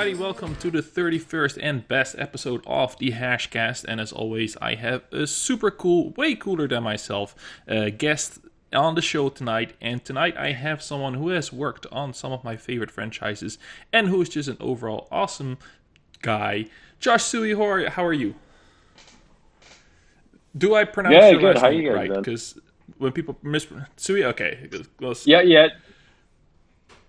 everybody, welcome to the 31st and best episode of the Hashcast. And as always, I have a super cool, way cooler than myself, guest on the show tonight. And tonight I have someone who has worked on some of my favorite franchises and who is just an overall awesome guy. Josh Tsui, how are you? Do I pronounce your good. last How name you guys right? doing? Because when people mispronounce Tsui, okay, close. Yeah.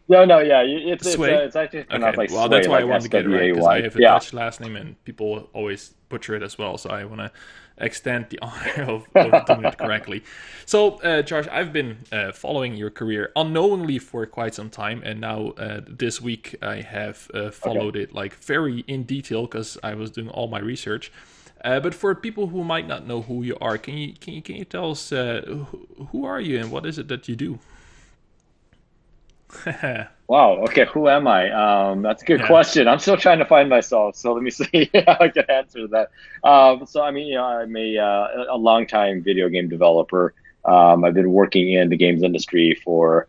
No. Yeah, Sway? it's actually pronounced Okay, like well, that's sway, why I like wanted to get it right, because I Sway. have a Yeah. Dutch last name and people always butcher it as well, so I want to extend the honor of doing it correctly. So, Josh, I've been following your career unknowingly for quite some time, and now this week I have followed it like very in detail because I was doing all my research. But for people who might not know who you are, can you tell us who are you and what is it that you do? Wow. Okay. Who am I? That's a good Yeah, question. I'm still trying to find myself. So let me see how I can answer that. So I mean, I'm a longtime video game developer. I've been working in the games industry for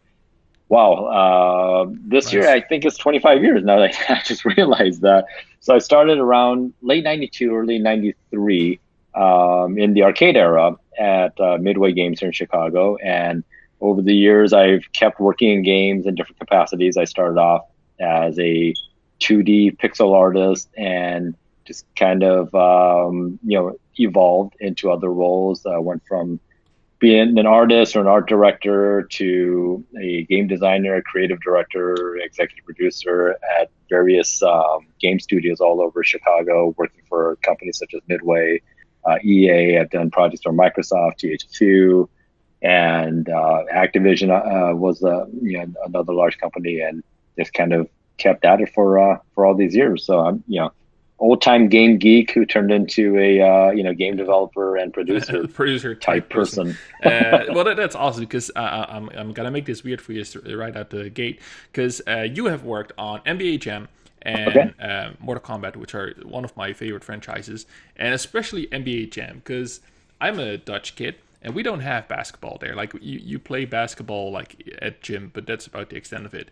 this year nice. I think it's 25 years now. That I just realized that. So I started around late '92, early '93, in the arcade era at Midway Games here in Chicago, and over the years, I've kept working in games in different capacities. I started off as a 2D pixel artist and just kind of, evolved into other roles. I went from being an artist or an art director to a game designer, creative director, executive producer at various game studios all over Chicago, working for companies such as Midway, EA. I've done projects for Microsoft, THQ, and Activision was another large company, and just kind of kept at it for all these years. So I'm old time game geek who turned into a game developer and producer Producer type type person. person. Well, that's awesome because I'm gonna make this weird for you right out the gate because you have worked on NBA Jam Okay. and Mortal Kombat, which are one of my favorite franchises, and especially NBA Jam because I'm a Dutch kid. And we don't have basketball there. Like you play basketball like at gym, but that's about the extent of it.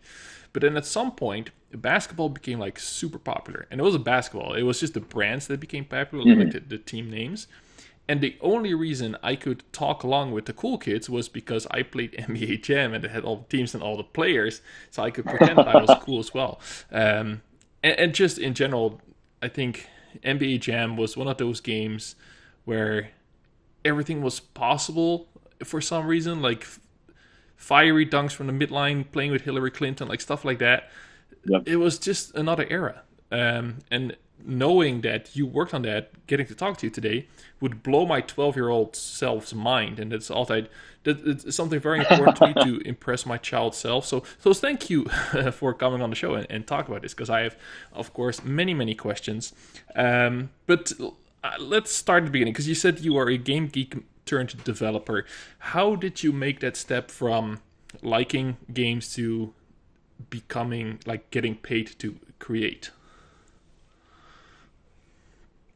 But then at some point, basketball became like super popular, and it wasn't basketball. It was just the brands that became popular, like Mhm. the team names. And the only reason I could talk along with the cool kids was because I played NBA Jam and it had all the teams and all the players, so I could pretend that I was cool as well. And just in general, I think NBA Jam was one of those games where everything was possible for some reason, like fiery dunks from the midline, playing with Hillary Clinton, like stuff like that. Yep. It was just another era. And knowing that you worked on that, getting to talk to you today, would blow my 12-year-old self's mind. And that's all it's something very important to me to impress my child self. So thank you for coming on the show and talk about this, because I have, of course, many questions. But let's start at the beginning, because you said you are a game geek turned developer. How did you make that step from liking games to becoming, like, getting paid to create?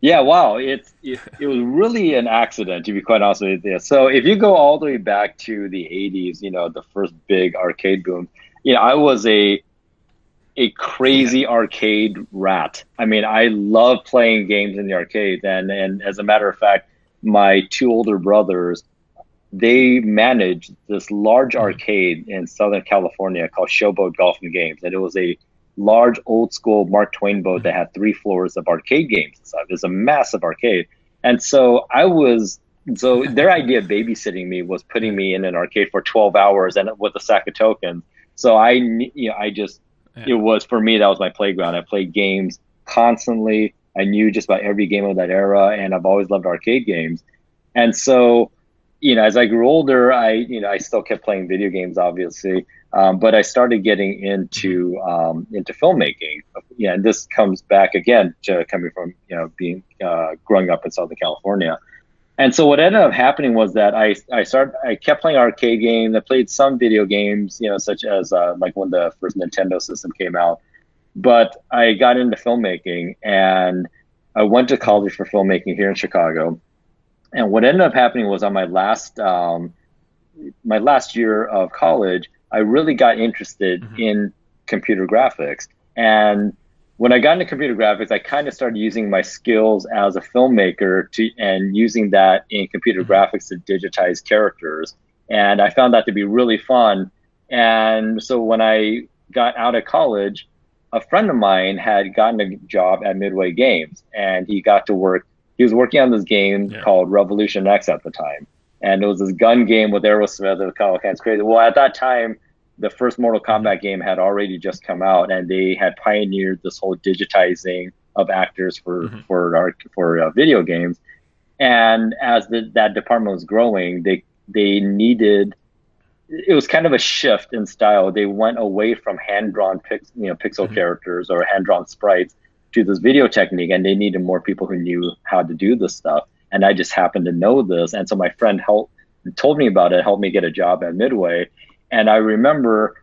Yeah, wow. It was really an accident, to be quite honest with you. So if you go all the way back to the '80s, the first big arcade boom, I was a Yeah. crazy arcade rat. I mean, I love playing games in the arcades, and as a matter of fact, my two older brothers, they managed this large Mhm. arcade in Southern California called Showboat Golf and Games, and it was a large old school Mark Twain boat that Mhm. had 3 floors of arcade games inside. It was a massive arcade, and so their idea of babysitting me was putting Yeah. me in an arcade for 12 hours and with a sack of tokens. So I just Yeah. it was for me, that was my playground. I played games constantly. I knew just about every game of that era, and I've always loved arcade games. And so, as I grew older, I still kept playing video games, obviously, but I started getting Mhm. into filmmaking. Yeah, and this comes back again to coming from being growing up in Southern California. And so what ended up happening was that I kept playing arcade games. I played some video games, such as like when the first Nintendo system came out. But I got into filmmaking, and I went to Mhm. college for filmmaking here in Chicago. And what ended up happening was on my last year of college, I really got interested Mhm. in computer graphics. And when I got into computer graphics, I kind of started using my skills as a filmmaker and using that in computer graphics to digitize characters. And I found that to be really fun. And so when I got out of college, a friend of mine had gotten a job at Midway Games, and he got to work. He was working on this game called Revolution X at the time. And it was this gun game with Aerosmith. It was kind of crazy. Well, at that time, the first Mortal Kombat game had already just come out, and they had pioneered this whole digitizing of actors for video games. And as that department was growing, they needed. It was kind of a shift in style. They went away from hand-drawn pixel characters or hand-drawn sprites to this video technique, and they needed more people who knew how to do this stuff. And I just happened to know this, and so my friend told me about it, helped me get a job at Midway. And I remember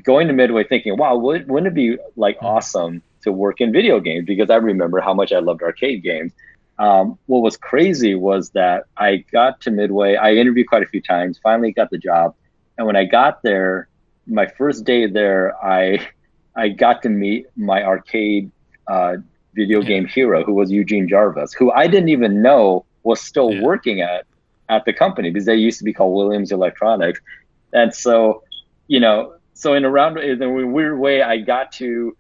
going to Midway thinking, wow, wouldn't it be like awesome to work in video games? Because I remember how much I loved arcade games. What was crazy was that I got to Midway, I interviewed quite a few times, finally got the job. And when I got there, my first day there, I got to meet my arcade video game hero, who was Eugene Jarvis, who I didn't even know was still working at the company, because they used to be called Williams Electronics. And so, so in a weird way, I got to,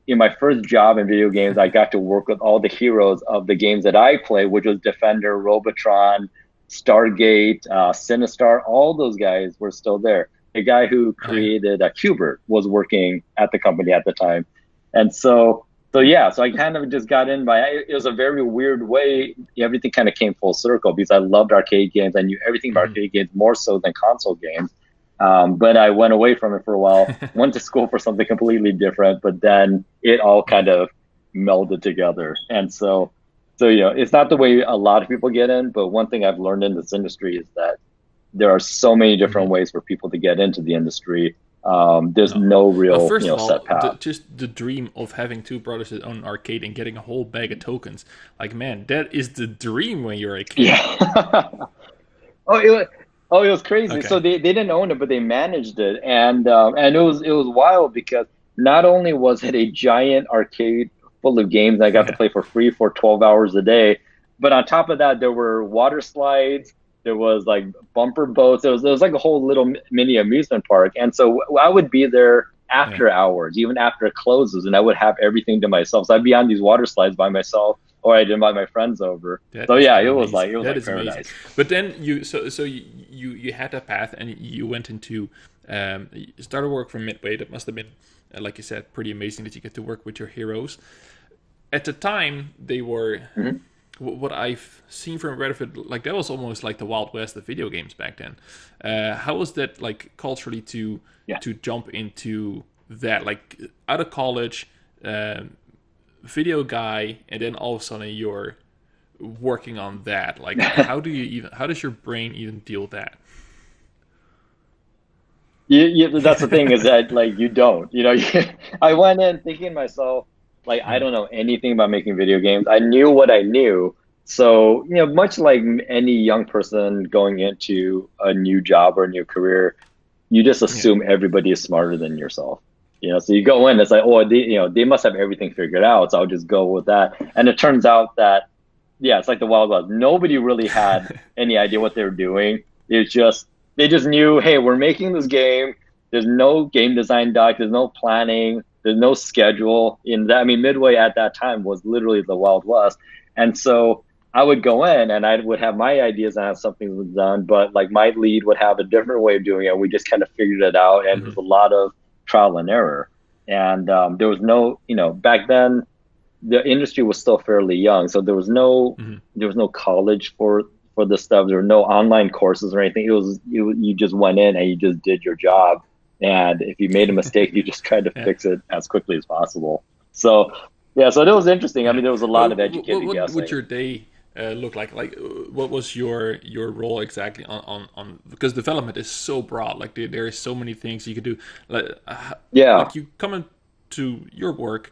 in my first job in video games, I got to work with all the heroes of the games that I played, which was Defender, Robotron, Stargate, Sinistar. All those guys were still there. The guy who created Qbert was working at the company at the time. And so I kind of just got in it was a very weird way. Everything kind of came full circle, because I loved arcade games. I knew everything about arcade games, more so than console games. But I went away from it for a while, went to school for something completely different, but then it all kind of melded together. And so it's not the way a lot of people get in, but one thing I've learned in this industry is that there are so many different ways for people to get into the industry. There's no real set path. Just the dream of having two brothers that own an arcade and getting a whole bag of tokens. Like, man, that is the dream when you're a kid. Yeah. It was crazy. Okay. So they didn't own it, but they managed it, and it was wild, because not only was it a giant arcade full of games I got to play for free for 12 hours a day, but on top of that, there were water slides. There was like bumper boats. There was like a whole little mini amusement park. And so I would be there after hours, even after it closes, and I would have everything to myself. So I'd be on these water slides by myself, or I'd invite my friends over. It was like paradise. Amazing. But then you had that path, and you went into you started work from Midway. That must have been, like you said, pretty amazing that you get to work with your heroes. At the time, they were. Mm-hmm. What I've seen from Reddit, like that was almost like the Wild West of video games back then. How was that, like, culturally to jump into that, like, out of college, video guy, and then all of a sudden you're working on that? Like, how does your brain even deal with that? That's the thing, is that, like, you don't. I went in thinking to myself, like, I don't know anything about making video games. I knew what I knew. So, much like any young person going into a new job or a new career, you just assume everybody is smarter than yourself. So you go in, it's like, oh, they must have everything figured out, so I'll just go with that. And it turns out that, it's like the Wild West. Nobody really had any idea what they were doing. They just knew, hey, we're making this game. There's no game design doc. There's no planning. There's no schedule in that. I mean, Midway at that time was literally the Wild West. And so I would go in and I would have my ideas on how something was done, but like my lead would have a different way of doing it. We just kind of figured it out, and there was a lot of trial and error. And there was no, back then the industry was still fairly young. So there was no college for this stuff. There were no online courses or anything. It was, you just went in and you just did your job. And if you made a mistake, you just tried to fix it as quickly as possible. So, so it was interesting. I mean, there was a lot of educated guessing. What would your day look like? Like, what was your role exactly on because development is so broad. Like, there are so many things you could do. Like you come into your work.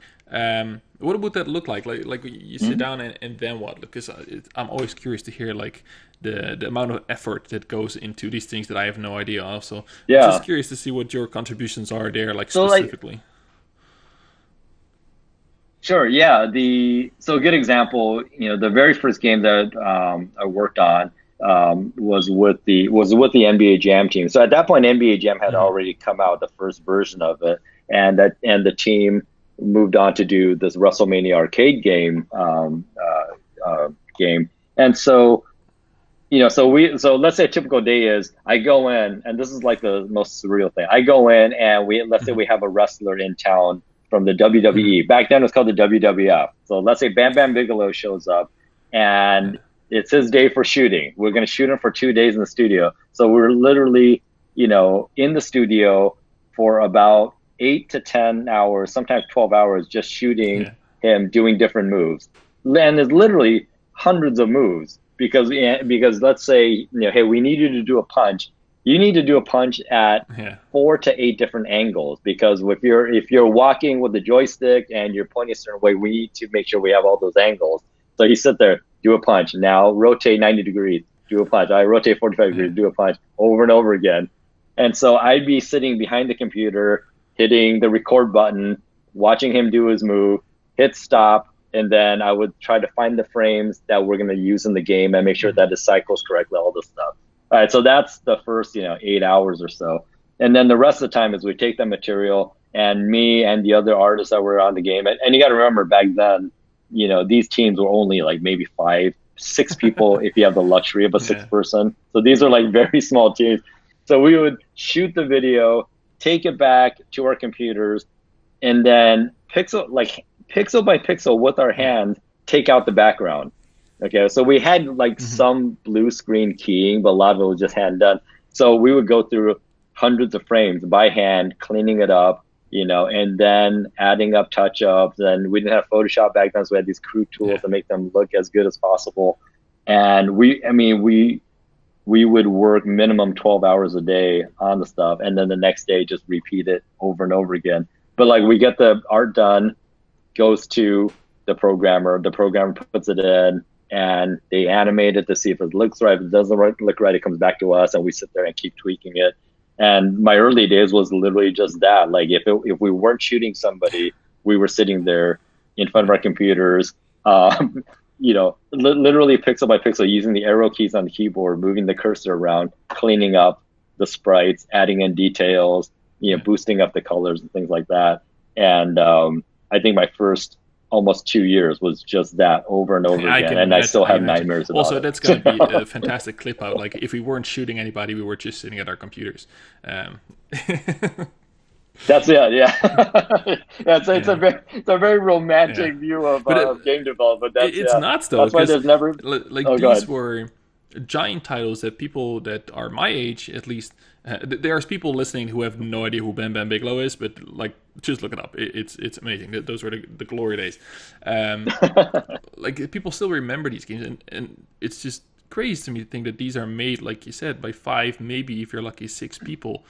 What would that look like? Like you sit down and then what? Because I'm always curious to hear like the amount of effort that goes into these things that I have no idea of. So I'm just curious to see what your contributions are there, like, specifically. Sure. Yeah. So a good example, the very first game that I worked on was with the NBA Jam team. So at that point, NBA Jam had Hmm. already come out, the first version of it, and the team moved on to do this WrestleMania arcade game. And so let's say a typical day is I go in, and this is like the most surreal thing. I go in and let's say Hmm. we have a wrestler in town from the Hmm. WWE. Back then it was called the WWF. So let's say Bam Bam Bigelow shows up and Yeah. it's his day for shooting. We're going to shoot him for 2 days in the studio. So we're literally, in the studio for about 8 to 10 hours, sometimes 12 hours, just shooting Yeah. him doing different moves. And there's literally hundreds of moves because let's say hey, we need you to do a punch. You need to do a punch at Yeah. 4 to 8 different angles because if you're walking with the joystick and you're pointing a certain way, we need to make sure we have all those angles. So you sit there, do a punch. Now rotate 90 degrees, do a punch. I rotate 45 Yeah. degrees, do a punch over and over again. And so I'd be sitting behind the computer, hitting the record button, watching him do his move, hit stop, and then I would try to find the frames that we're going to use in the game and make sure Hmm. that it cycles correctly, all this stuff. All right, so that's the first, 8 hours or so. And then the rest of the time is we take that material and me and the other artists that were on the game. And you got to remember back then, these teams were only like maybe 5, 6 people if you have the luxury of a six Yeah. person. So these are like very small teams. So we would shoot the video, take it back to our computers, and then pixel by pixel with our Yeah. hands, take out the background. Okay, so we had like Hmm. some blue screen keying, but a lot of it was just hand done. So we would go through hundreds of frames by hand, cleaning it up, and then adding up touch ups. And we didn't have Photoshop back then, so we had these crude tools Yeah. to make them look as good as possible. And we would work minimum 12 hours a day on the stuff, and then the next day just repeat it over and over again. But like we get the art done, goes to the programmer puts it in, and they animate it to see if it looks right. If it doesn't look right, it comes back to us, and we sit there and keep tweaking it. And my early days was literally just that. Like if we weren't shooting somebody, we were sitting there in front of Yeah. our computers, literally pixel by pixel, using the arrow keys on the keyboard, moving the cursor around, cleaning up the sprites, adding in details, Yeah. boosting up the colors and things like that. And I think my first almost 2 years was just that over and over I again, can and I imagine. still I can have imagine. nightmares about Also, it. that's gonna be a fantastic clip out. Like if we weren't shooting anybody, we were just sitting at our computers. Um, That's it, yeah. Yeah, yeah. it's a very Yeah. romantic view But of game development. it's nuts though, That's why because there's never. like Oh, go these ahead. were giant titles that people that are my age, at least, there's people listening who have no idea who Bam Bam Bigelow is, but like just look it up. It's amazing. Those were the glory days. Um, like people still remember these games, and it's just crazy to me to think that these are made, like you said, by five, maybe if you're lucky, six people,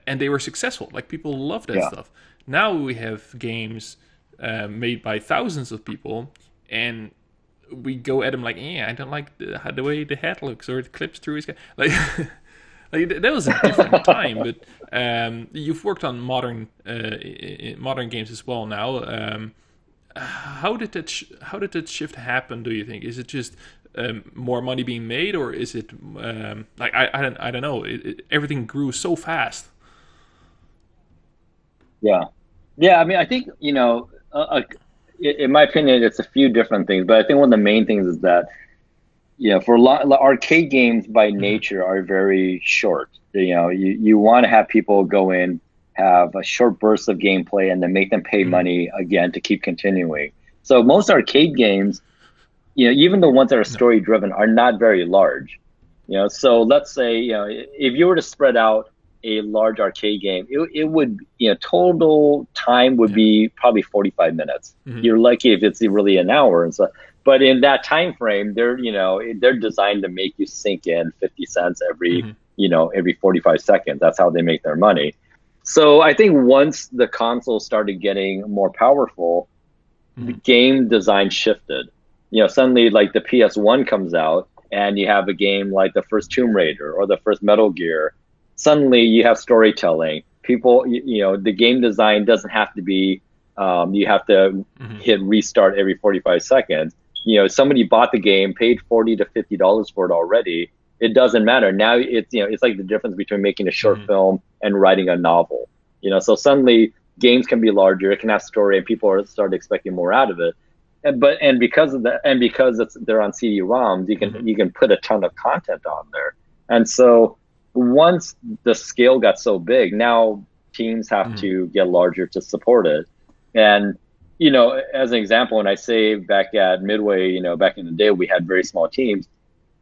and they were successful. Like people love that Yeah, stuff. Now we have games made by thousands of people, and we go at him like, yeah, I don't like the way the head looks or it clips through his guy. Like, like that was a different time. But you've worked on modern games as well now. How did that shift happen? Do you think is it just more money being made, or is it like I don't know? Everything grew so fast. yeah, yeah. I mean, I think in my opinion, it's a few different things, but I think one of the main things is that for a lot, arcade games by Hmm. nature are very short. You want to have people go in, have a short burst of gameplay, and then make them pay Hmm. money again to keep continuing. So most arcade games, even the ones that are No. story driven, are not very large. So let's say, if you were to spread out a large arcade game, it would, total time would Yeah. be probably 45 minutes. Hmm. You're lucky if it's really an hour. And so, but in that time frame, they're designed to make you sink in 50 cents Hmm. every 45 seconds. That's how they make their money. So I think once the console started getting more powerful, the Hmm. game design shifted. Suddenly like the PS1 comes out and you have a game like the first Tomb Raider or the first Metal Gear. Suddenly you have storytelling. People, the game design doesn't have to be You have to hit restart every 45 seconds. Somebody bought the game, paid $40 to $50 for it already. It doesn't matter. Now it's like the difference between making a short film and writing a novel. So suddenly games can be larger, it can have story, and people start expecting more out of it. And because of that, and because they're on CD-ROMs, you can put a ton of content on there. And so once the scale got so big, now teams have to get larger to support it. And as an example, when I say back at Midway, back in the day, we had very small teams.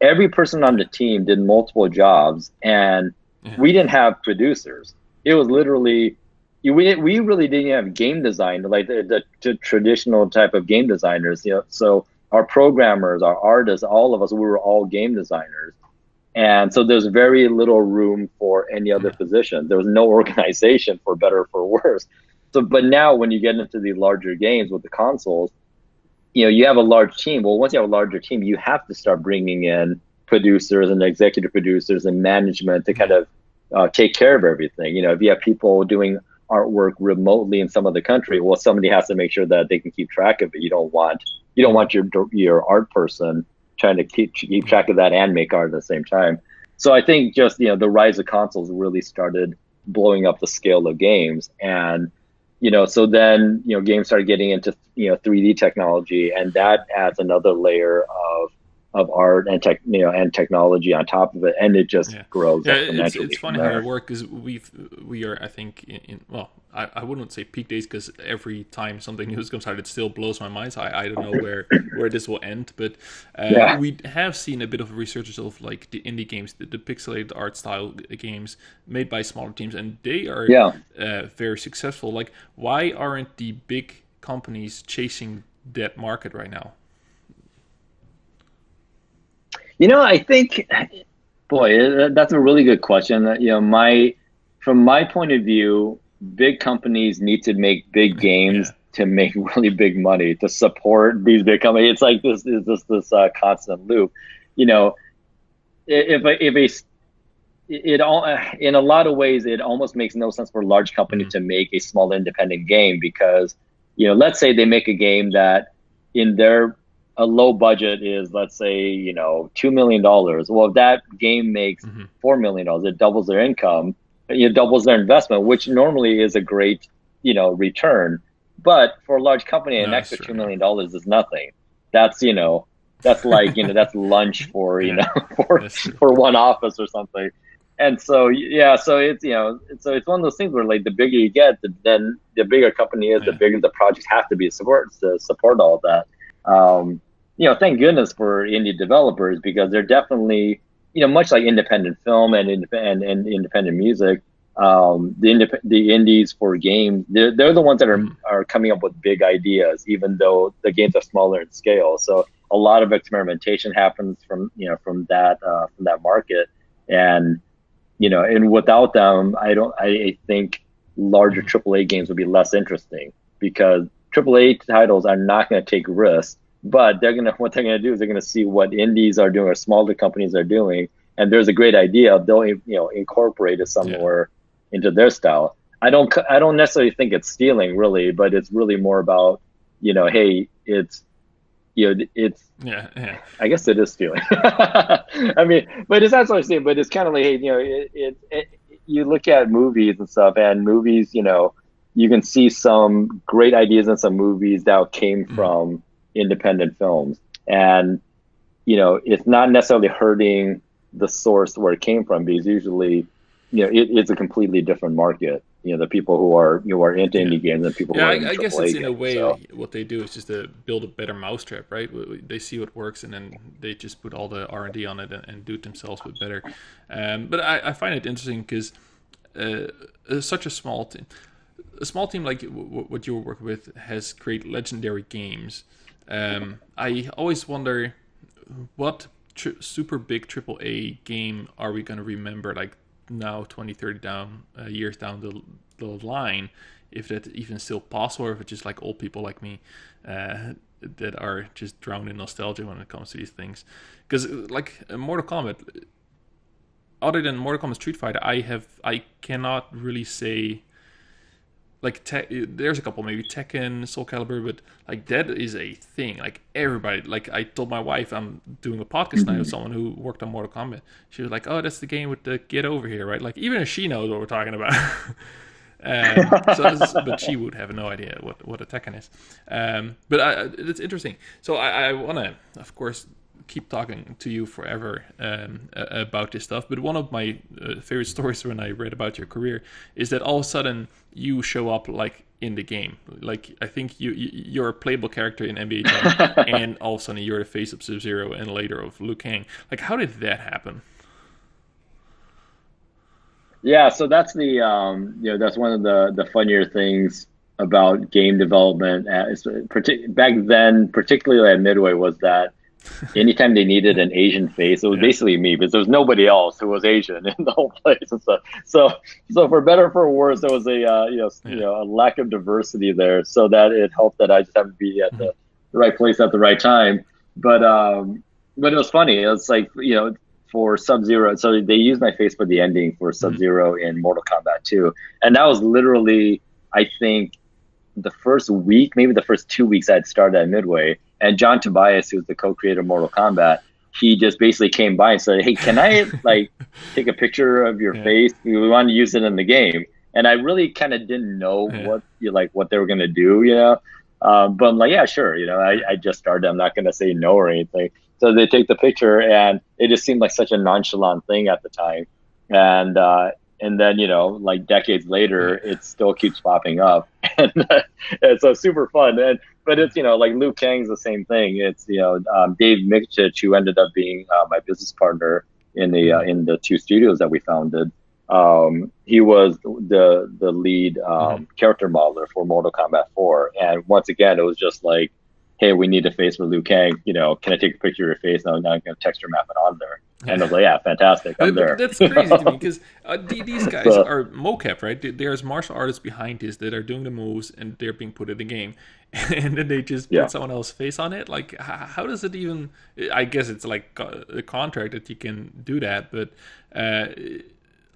Every person on the team did multiple jobs, and we didn't have producers. It was literally, we really didn't have game design, like the traditional type of game designers. So our programmers, our artists, all of us, we were all game designers. And so there's very little room for any other position. There was no organization, for better or for worse. So, but now when you get into the larger games with the consoles, you have a large team. Well, once you have a larger team, you have to start bringing in producers and executive producers and management to kind of take care of everything. If you have people doing artwork remotely in some other country, well, somebody has to make sure that they can keep track of it. You don't want your art person trying to keep track of that and make art at the same time. So I think just the rise of consoles really started blowing up the scale of games, and so then games started getting into 3D technology, and that adds another layer of art and and technology on top of it, and it just grows exponentially. It's funny how it works, because we are, I think, I wouldn't say peak days, because every time something new comes out, it still blows my mind. So I don't know where this will end, but we have seen a bit of a resurgence of like the indie games, the pixelated art style games made by smaller teams, and they are very successful. Like, why aren't the big companies chasing that market right now? I think, boy, that's a really good question. From my point of view, big companies need to make big games to make really big money to support these big companies. It's like this constant loop. In a lot of ways, it almost makes no sense for a large company to make a small independent game, because let's say they make a game that in their a low budget is, let's say, $2 million. Well, if that game makes $4 million, it doubles their income, it doubles their investment, which normally is a great, return. But for a large company, an extra $2 million is nothing. That's, that's like, that's lunch for, for one office or something. And so, so it's, so it's one of those things where, like, the bigger you get, then the bigger company is, the bigger the projects have to be to support all of that. Thank goodness for indie developers, because they're definitely, much like independent film and independent music, the indies for games, they're the ones that are coming up with big ideas, even though the games are smaller in scale. So a lot of experimentation happens from that market, and and without them, I think larger AAA games would be less interesting, because AAA titles are not going to take risks. But what they're gonna do is they're gonna see what indies are doing or smaller companies are doing, and there's a great idea, they'll incorporate it somewhere into their style. I don't necessarily think it's stealing, really, but it's really more about hey, it's I guess it is stealing. I mean, but it's not so much stealing, but it's kind of like, hey, you look at movies and stuff, and movies, you can see some great ideas in some movies that came from independent films, and it's not necessarily hurting the source where it came from, because usually it's a completely different market. The people who are into indie games and people who are into I guess AAA it's games, in a way so. What they do is just to build a better mousetrap, right? They see what works, and then they just put all the R&D on it and do it themselves but better. But I find it interesting, because such a small team like what you work with has created legendary games. I always wonder, what super big AAA game are we going to remember, like now 20, 30 years down the line, if that's even still possible, or if it's just like old people like me that are just drowned in nostalgia when it comes to these things. Because like Mortal Kombat, other than Mortal Kombat Street Fighter, I cannot really say like there's a couple, maybe Tekken, Soul Calibur, but like that is a thing. Like everybody, like I told my wife I'm doing a podcast now with someone who worked on Mortal Kombat. She was like, "Oh, that's the game with the get over here, right?" Like even if she knows what we're talking about. But she would have no idea what a Tekken is. But it's interesting. So I want to, of course, keep talking to you forever about this stuff. But one of my favorite stories when I read about your career is that all of a sudden you show up like in the game. Like I think you're a playable character in NBA Jam, and all of a sudden you're the face of Sub-Zero and later of Liu Kang. Like how did that happen? Yeah, so that's the that's one of the funnier things about game development back then, particularly at Midway, was that anytime they needed an Asian face, it was basically me, because there was nobody else who was Asian in the whole place and stuff. So for better or for worse, there was a lack of diversity there, so that it helped that I just happened to be at the right place at the right time. But it was funny. It was like, for Sub-Zero, so they used my face for the ending for Sub-Zero in Mortal Kombat 2, and that was literally, I think, the first week, maybe the first 2 weeks I had started at Midway, and John Tobias, who's the co-creator of Mortal Kombat, he just basically came by and said, "Hey, can I like take a picture of your face? We want to use it in the game." And I really kind of didn't know what they were gonna do, but I'm like, yeah, sure, I just started. I'm not gonna say no or anything. So they take the picture, and it just seemed like such a nonchalant thing at the time. And then, like decades later, it still keeps popping up. And so super fun. But it's, like Liu Kang's the same thing. It's, Dave Mikchich, who ended up being my business partner in the two studios that we founded. He was the lead character modeler for Mortal Kombat 4. And once again, it was just like, hey, we need a face for Liu Kang. Can I take a picture of your face? No, now I'm going to texture map it on there. And I was like, yeah, fantastic. I'm there. That's crazy to me, because these guys are mocap, right? There's martial artists behind this that are doing the moves, and they're being put in the game. And then they just put someone else's face on it. Like, how does it even... I guess it's like a contract that you can do that, but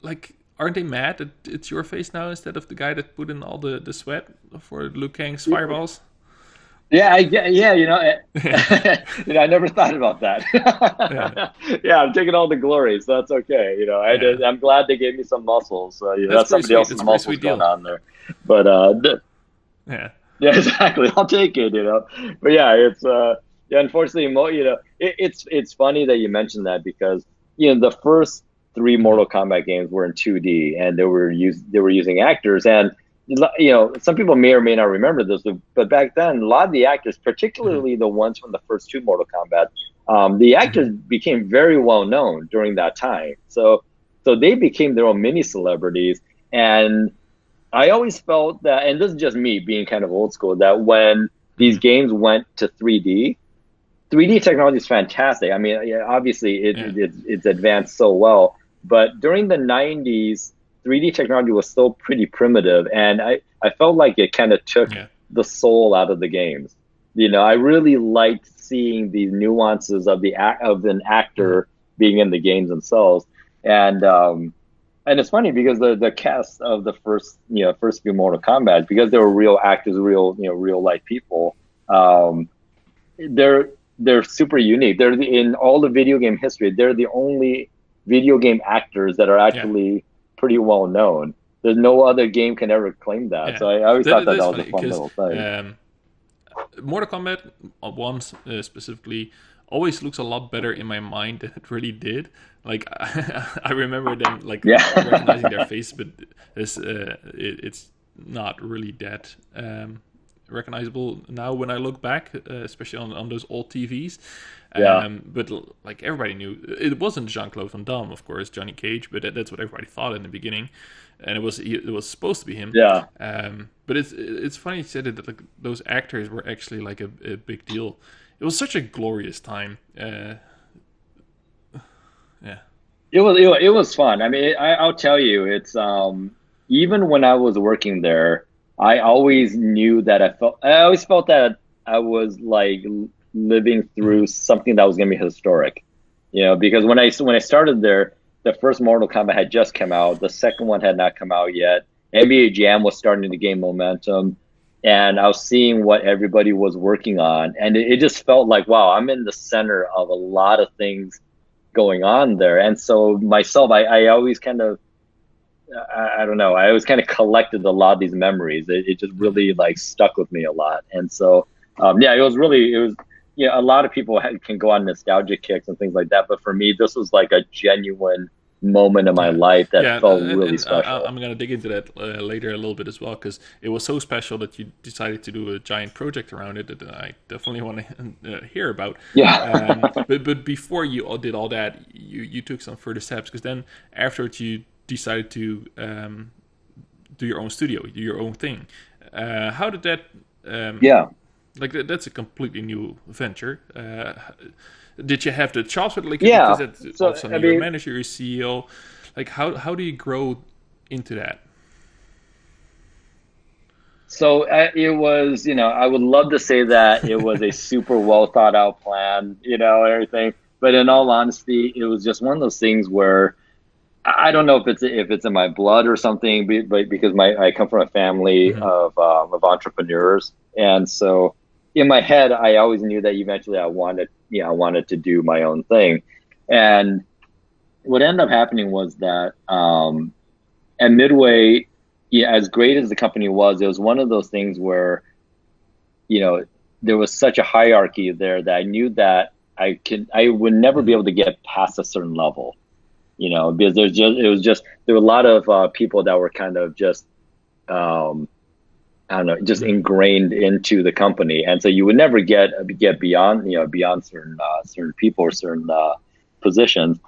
like, aren't they mad that it's your face now instead of the guy that put in all the sweat for Liu Kang's fireballs? Yeah, I never thought about that. Yeah, I'm taking all the glory, so that's okay. I'm glad they gave me some muscles. So, that's somebody else's muscles going on there. But yeah, exactly. I'll take it. But yeah, it's unfortunately, it's funny that you mentioned that, because the first 3 Mortal Kombat games were in 2D, and they were using actors. And some people may or may not remember this, but back then, a lot of the actors, particularly the ones from the first 2 Mortal Kombat, the actors became very well known during that time. So they became their own mini celebrities. And I always felt that, and this is just me being kind of old school, that when these games went to 3D technology is fantastic. I mean, obviously it's advanced so well, but during the 90s, 3D technology was still pretty primitive, and I felt like it kind of took the soul out of the games. I really liked seeing the nuances of an actor being in the games themselves, and it's funny because the cast of the first few Mortal Kombat, because they were real actors, real life people, they're super unique. They're in all the video game history, they're the only video game actors that are actually pretty well known. There's no other game can ever claim that. So I always thought that was a fun little thing. Mortal Kombat 1 specifically always looks a lot better in my mind than it really did. Like I remember them recognizing their face, but it's not really that recognizable now when I look back, especially on those old TVs. But like everybody knew it wasn't Jean-Claude Van Damme, of course, Johnny Cage, but that's what everybody thought in the beginning, and it was supposed to be him. But it's funny you said that like those actors were actually like a big deal. It was such a glorious time. It was fun. I mean, I'll tell you, it's even when I was working there, I always knew that I always felt that I was like living through something that was going to be historic, because when I started there, the first Mortal Kombat had just come out, the second one had not come out yet, NBA Jam was starting to gain momentum, and I was seeing what everybody was working on, and it just felt like, wow, I'm in the center of a lot of things going on there. And so myself, I always kind of, I don't know, I always kind of collected a lot of these memories. It just really like stuck with me a lot. And so, yeah, it was, yeah, a lot of people can go on nostalgia kicks and things like that. But for me, this was like a genuine moment in my Yeah, life that yeah, felt really and special. I'm gonna dig into that later a little bit as well because it was so special that you decided to do a giant project around it that I definitely want to hear about. Yeah. But before you all did all that, you took some further steps because then afterwards you decided to do your own studio, do your own thing. How did that? Um, Yeah. that's a completely new venture. Did you have the chops with like because Yeah. that's all of So, a I sudden you're a mean, manager, you're a CEO. Like how do you grow into that? so it was, I would love to say that it was a super well thought out plan, and everything. But in all honesty, it was just one of those things where I don't know if it's in my blood or something, but because I come from a family Hmm. of entrepreneurs, and so in my head, I always knew that eventually I wanted to do my own thing. And what ended up happening was that at Midway, yeah, as great as the company was, it was one of those things where you know there was such a hierarchy there that I knew that I would never be Hmm. able to get past a certain level, because there were a lot of people that were kind of just um, I don't know, just Hmm. ingrained into the company, and so you would never get beyond beyond certain people or certain positions.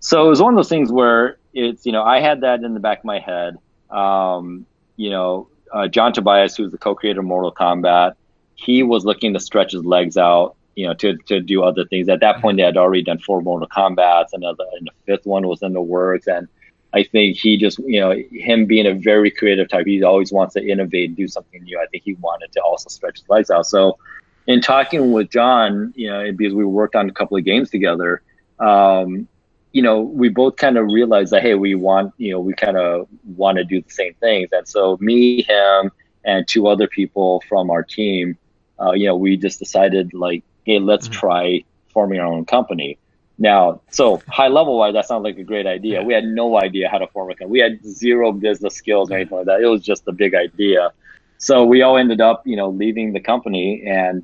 So it was one of those things where it's I had that in the back of my head. John Tobias, who's the co-creator of Mortal Kombat, he was looking to stretch his legs out, to do other things. At that point, Hmm. they had already done 4 Mortal Kombats, and the fifth one was in the works, and I think he just, him being a very creative type, he always wants to innovate and do something new. I think he wanted to also stretch his legs out. So, in talking with John, because we worked on a couple of games together, um, we both kind of realized that, hey, we kind of want to do the same things. And so, me, him, and 2 other people from our team, we just decided, like, hey, let's Hmm. try forming our own company. Now, so high level wise, that sounds like a great idea. Yeah, We had no idea how to form a company. We had zero business skills or yeah. anything like that. It was just a big idea. So we all ended up, leaving the company and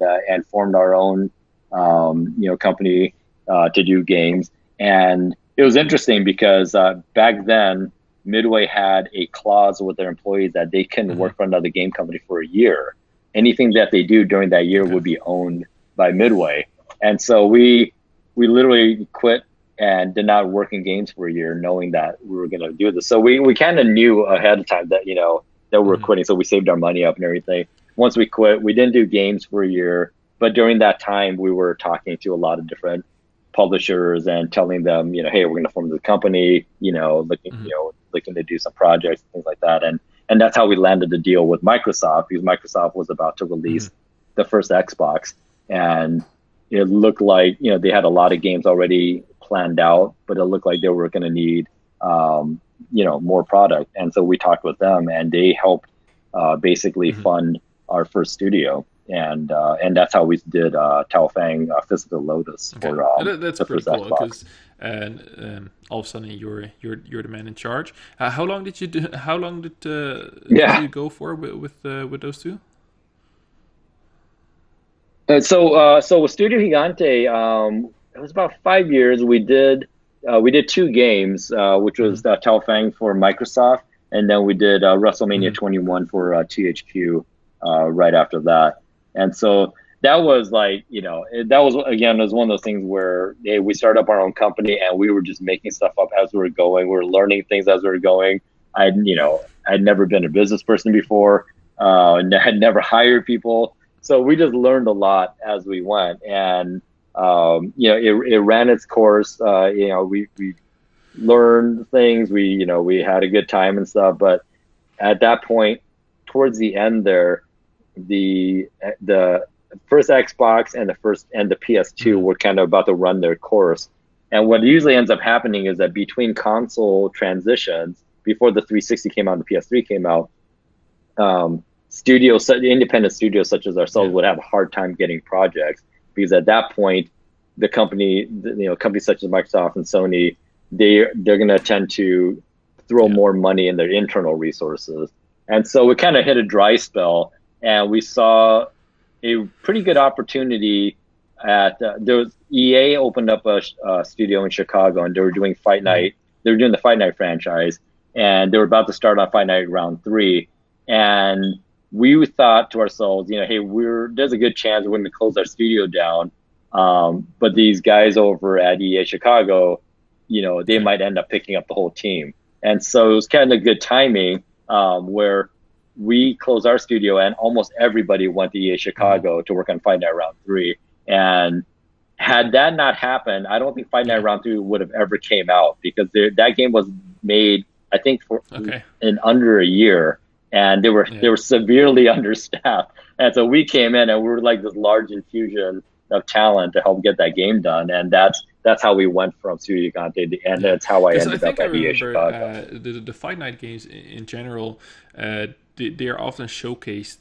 formed our own, company to do games. And it was interesting because back then, Midway had a clause with their employees that they couldn't Hmm. work for another game company for a year. Anything that they do during that year Okay. would be owned by Midway. And so we literally quit and did not work in games for a year, knowing that we were going to do this. So we kind of knew ahead of time that that we were Hmm. quitting. So we saved our money up and everything. Once we quit, we didn't do games for a year, but during that time, we were talking to a lot of different publishers and telling them, hey, we're going to form the company, Hmm. looking to do some projects, things like that, and that's how we landed the deal with Microsoft, because Microsoft was about to Hmm. release the first Xbox, and it looked like they had a lot of games already planned out, but it looked like they were going to need more product, and so we talked with them, and they helped basically Hmm. fund our first studio, and that's how we did Tao Fang Physical Lotus Okay, for that's the pretty first cool Xbox. because and all of a sudden you're the man in charge. How long did you do? How long did Yeah. you go for with those two? And so with Studio Gigante, it was about 5 years. We did 2 games, which Hmm. was Tao Fang for Microsoft, and then we did WrestleMania Hmm. 21 for THQ right after that. And so that was like, that was again, it was one of those things where, hey, we started up our own company and we were just making stuff up as we were going. We were learning things as we were going. I'd never been a business person before, and had never hired people, so we just learned a lot as we went, and it ran its course. We learned things. We had a good time and stuff. But at that point, towards the end there, the first Xbox and the PS2 Hmm. were kind of about to run their course. And what usually ends up happening is that between console transitions, before the 360 came out, the PS3 came out, independent studios such as ourselves would have a hard time getting projects, because at that point, the companies such as Microsoft and Sony, they're going to tend to throw more money in their internal resources. And so we kind of hit a dry spell, and we saw a pretty good opportunity at EA opened up a studio in Chicago, and they were doing Fight Night. They were doing the Fight Night franchise, and they were about to start on Fight Night Round 3. And we thought to ourselves, hey, there's a good chance we're going to close our studio down. But these guys over at EA Chicago, they might end up picking up the whole team. And so it was kind of good timing, where we closed our studio and almost everybody went to EA Chicago to work on Fight Night Round 3. And had that not happened, I don't think Fight Night Round 3 would have ever came out, because that game was made, I think, in under a year, and they were severely understaffed. And so we came in and we were like this large infusion of talent to help get that game done, and that's how we went from Studio Gigante, and that's how I ended up at EA Chicago. The Fight Night games in general, they are often showcased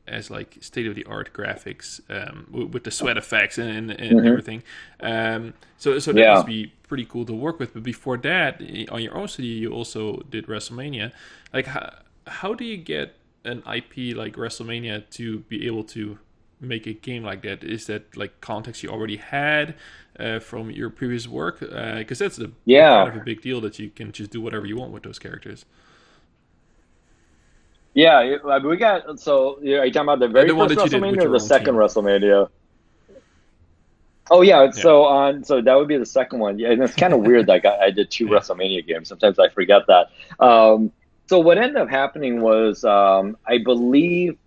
as like state-of-the-art graphics, with the sweat effects and everything. So that must be pretty cool to work with. But before that, on your own studio, you also did WrestleMania. Like, how do you get an IP like WrestleMania to be able to make a game like that? Is that like context you already had from your previous work? Because that's kind of a big deal, that you can just do whatever you want with those characters. Yeah, we got. So are you talking about the very first WrestleMania or the second WrestleMania? Oh yeah, so that would be the second one. Yeah, and it's kind of weird that I did two WrestleMania games. Sometimes I forget that. So what ended up happening was, I believe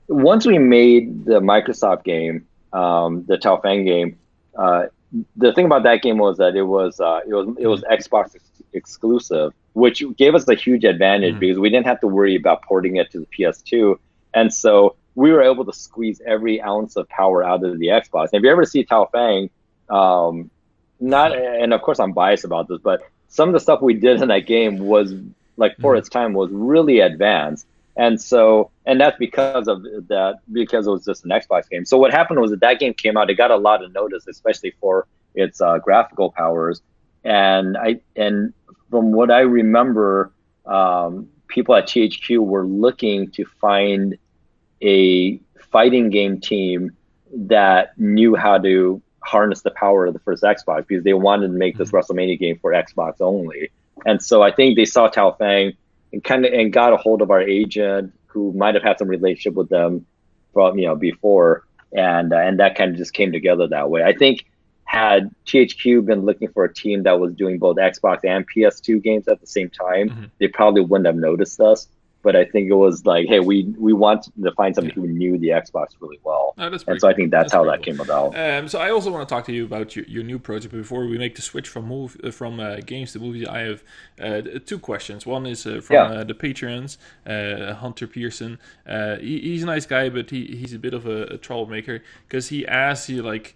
once we made the Microsoft game, the Tao Feng game, the thing about that game was that it was Xbox exclusive, which gave us a huge advantage because we didn't have to worry about porting it to the PS2, and so we were able to squeeze every ounce of power out of the Xbox. And if you ever see Tao Feng, and of course I'm biased about this, but some of the stuff we did in that game was like for its time was really advanced. And that's because it was just an Xbox game. So what happened was that game came out, it got a lot of notice, especially for its graphical powers. And from what I remember, people at THQ were looking to find a fighting game team that knew how to harness the power of the first Xbox, because they wanted to make this WrestleMania game for Xbox only. And so I think they saw Tao Feng and got a hold of our agent, who might have had some relationship with them from before, and that kind of just came together that way. I think had THQ been looking for a team that was doing both Xbox and PS2 games at the same time, they probably wouldn't have noticed us. But I think it was like, hey, we want to find somebody who knew the Xbox really well. And so I think that's how that came about. So I also want to talk to you about your new project. But before we make the switch from games to movies, I have two questions. One is from the patrons, Hunter Pearson. He's a nice guy, but he's a bit of a troublemaker, because he asks you, like,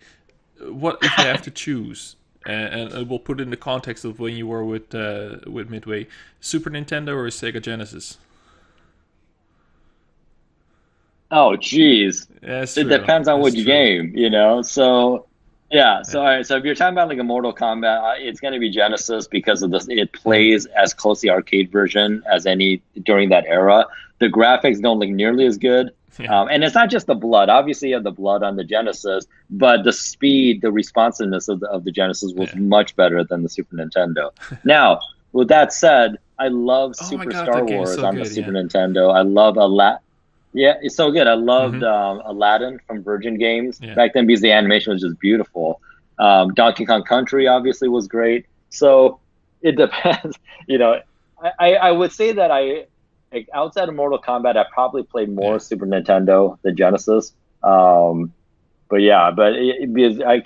what if you have to choose? And we'll put it in the context of when you were with Midway, Super Nintendo or Sega Genesis? Oh, geez. It depends on which game, So, yeah. So, all right. So if you're talking about like a Mortal Kombat, it's going to be Genesis, because of this. It plays as close to the arcade version as any during that era. The graphics don't look nearly as good. And it's not just the blood. Obviously, you have the blood on the Genesis, but the speed, the responsiveness of the Genesis was much better than the Super Nintendo. Now, with that said, I love Super Star Wars on the Super Nintendo. I love Yeah, it's so good. I loved Aladdin from Virgin Games back then, because the animation was just beautiful. Donkey Kong Country obviously was great. So it depends. I would say that outside of Mortal Kombat, I probably played more Super Nintendo than Genesis. Because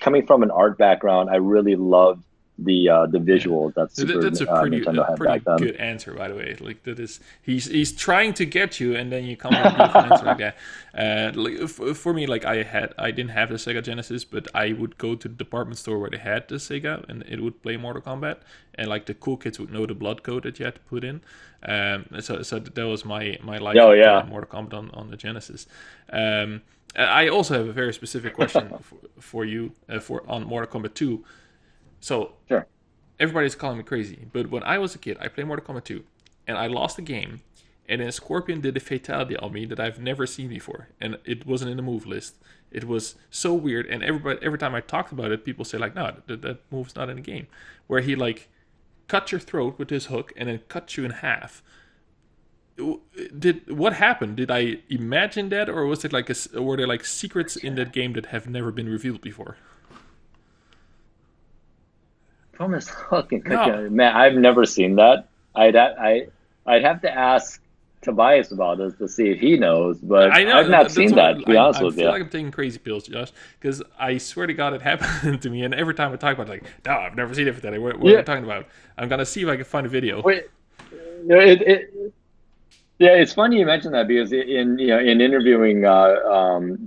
coming from an art background, I really loved the visuals that That's a Nintendo had pretty back then. good answer, by the way. Like that is he's trying to get you, and then you come with a beautiful answer like that. For me, like I didn't have the Sega Genesis, but I would go to the department store where they had the Sega, and it would play Mortal Kombat, and like the cool kids would know the blood code that you had to put in. So that was my life Oh with yeah. Mortal Kombat on the Genesis. I also have a very specific question for you on Mortal Kombat 2. So. Sure. Everybody's calling me crazy, but when I was a kid, I played Mortal Kombat 2, and I lost the game, and then Scorpion did a fatality on me that I've never seen before, and it wasn't in the move list. It was so weird, and every time I talked about it, people say like, no, that move's not in the game, where he like cut your throat with his hook and then cut you in half. What happened? Did I imagine that, or was it like were there like secrets in that game that have never been revealed before? From his hook and No. man, I've never seen that. I'd have to ask Tobias about this to see if he knows, but I I've know not that's seen that. what To be honest I with feel you. like I'm taking crazy pills, Josh, because I swear to God it happened to me, and every time I talk about it, like, no, I've never seen it for that. What are Yeah. you talking about? I'm gonna see if I can find a video. Wait. Yeah, it's funny you mentioned that because in interviewing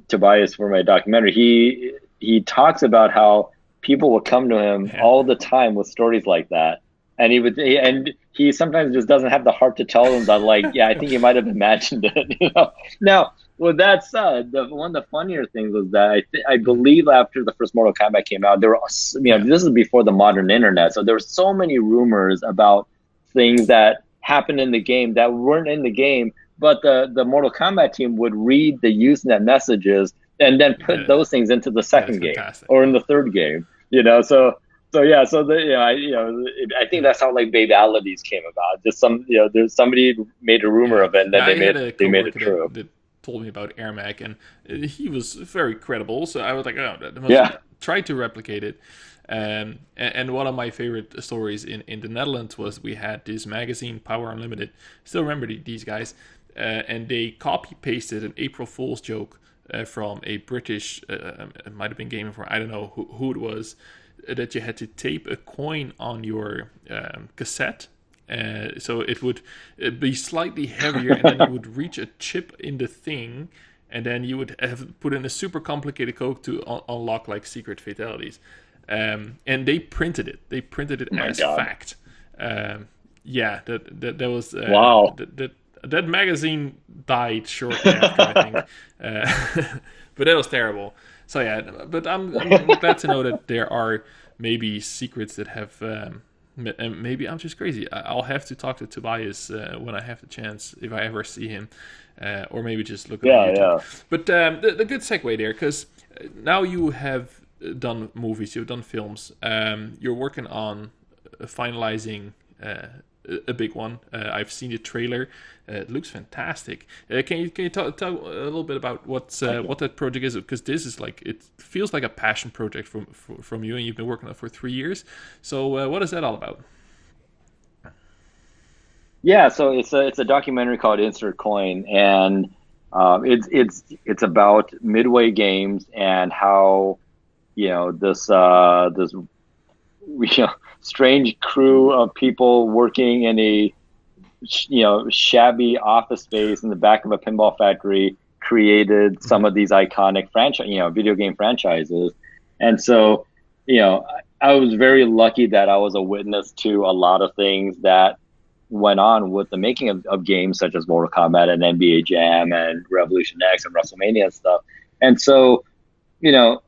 Tobias for my documentary, he talks about how people would come to him Yeah, all the time with stories like that, and and he sometimes just doesn't have the heart to tell them that, like, yeah, I think you might have imagined it. Now, with that said, one of the funnier things was that I believe after the first Mortal Kombat came out, there were yeah, this is before the modern internet, so there were so many rumors about things that happened in the game that weren't in the game, but the Mortal Kombat team would read the Usenet messages and then put that, those things into the that is second game fantastic. or in the third game. So yeah, so I think that's how like Babalities came about. Just there's somebody made a rumor Yeah, of it, and then yeah. I had a they made it coworker true. that told me about Ermac, and he was very credible. So I was like, oh, that must Yeah, try to replicate it. And one of my favorite stories in the Netherlands was we had this magazine, Power Unlimited. Still remember these guys, and they copy pasted an April Fool's joke from a British, it might have been Game Informer, I don't know who it was, that you had to tape a coin on your cassette. So it would be slightly heavier, and then you would reach a chip in the thing, and then you would have put in a super complicated code to unlock like secret fatalities. And they printed it. They printed it oh my as God, fact. Yeah, that was wow. that magazine died shortly after, I think. But that was terrible. So yeah, but I'm glad to know that there are maybe secrets that have. And maybe I'm just crazy. I'll have to talk to Tobias when I have the chance, if I ever see him, or maybe just look it on Yeah, YouTube. yeah. But the good segue there, because now you have done movies, you've done films, you're working on finalizing a big one. I've seen the trailer. It looks fantastic. Can you tell a little bit about what that project is? Because this is like, it feels like a passion project from you, and you've been working on it for 3 years. So what is that all about? Yeah, so it's a documentary called Insert Coin, and it's about Midway Games and how this strange crew of people working in a shabby office space in the back of a pinball factory created some of these iconic video game franchises. And so, I was very lucky that I was a witness to a lot of things that went on with the making of games such as Mortal Kombat and NBA Jam and Revolution X and WrestleMania and stuff. And so, you know,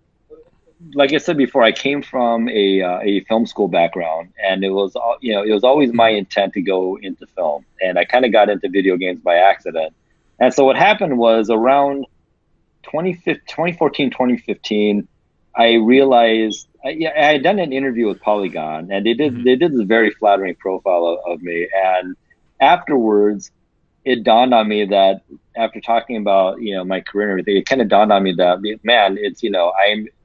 like I said before, I came from a film school background, and it was always my intent to go into film, and I kind of got into video games by accident. And so what happened was around 2014, 2015, I realized I had done an interview with Polygon, and they did this very flattering profile of me. And afterwards, it dawned on me that after talking about my career and everything, it kind of dawned on me that, man, it's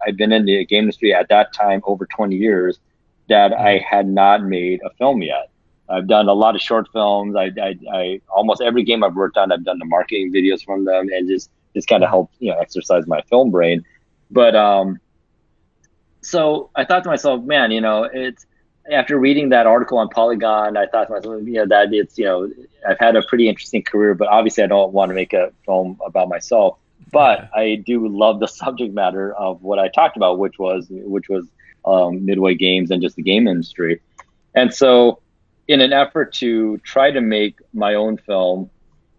I've been in the game industry at that time over 20 years, that I had not made a film yet. I've done a lot of short films. I almost every game I've worked on, I've done the marketing videos from them, and just kind of helped exercise my film brain. But so I thought to myself, man, after reading that article on Polygon, I thought to myself, that it's, I've had a pretty interesting career, but obviously I don't want to make a film about myself. But Yeah. I do love the subject matter of what I talked about, which was Midway Games and just the game industry. And so, in an effort to try to make my own film,